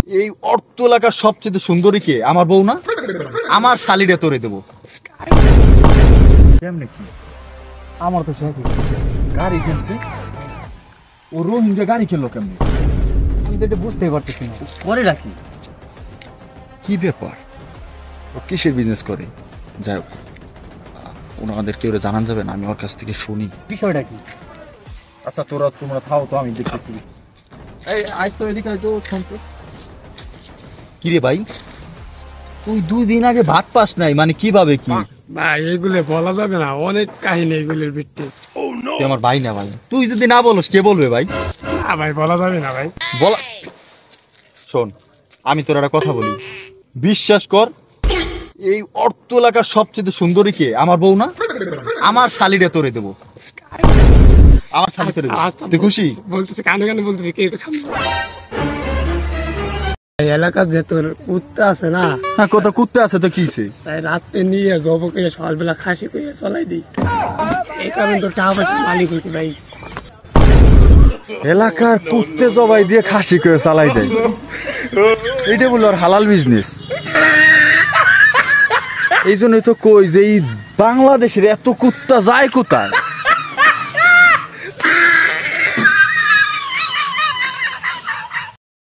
এই অর্থ এলাকার সবচেয়ে সুন্দরী কে? আমার বউ না? আমার শালিরে তোরে দেবো। কেমনে কি? আমার তো সে গাড়ি কিনছে? ও রোহিঙ্গা গাড়ি কিনলো কেমনে? আমি তো এটা বুঝতেই পারতেছি না। করে রাখি কি ব্যাপার? ও কিসের বিজনেস করে? যাই হোক, ওনাদের কেউ জানান যাবে না, আমি ওর কাছ থেকে শুনি। বিষয়টা কি? আচ্ছা তোমরা থাও তো, আমি দেখতেছি। এই আজ তো এদিকে তো শুনতে কি রে ভাই, তুই 2 দিন আগে ভাত পাস নাই, মানে কিভাবে কি? ভাই এগুলো বলা যাবে না, অনেক কাহিনী এগুলোর ভিত্তি। তুই আমার ভাই না ভাই, তুই যদি না বলস কে বলবে ভাই? না ভাই বলা যাবে না ভাই। বলা, শোন আমি তোর একটা কথা বলি, বিশ্বাস কর, এই অর্থ এলাকার সবচেয়ে সুন্দরী কে? আমার বউ না? আমার শালিরে তোরে দেবো। আমার শালি তোরে দেবো। তুই খুশি? বলতেছে কানে কানে বলতেছে কে সামনে। এই এলাকার যে তোর কুত্তা আছে না, হ্যাঁ, কত কুত্তে আছে তো কিছে? তাই রাতে নিয়ে জব করে সকালবেলা খাসি করে চলাই দিই। এই কারণে তো টাকা পয়সা মালিক হয়েছে ভাই। এলাকার কুত্তে জবাই দিয়ে খাসি করে চালাই দেয়, এইটা বললো আর হালাল বিজনেস। এই জন্যই তো কই যে এই বাংলাদেশের এত কুত্তা যায় কোথায়?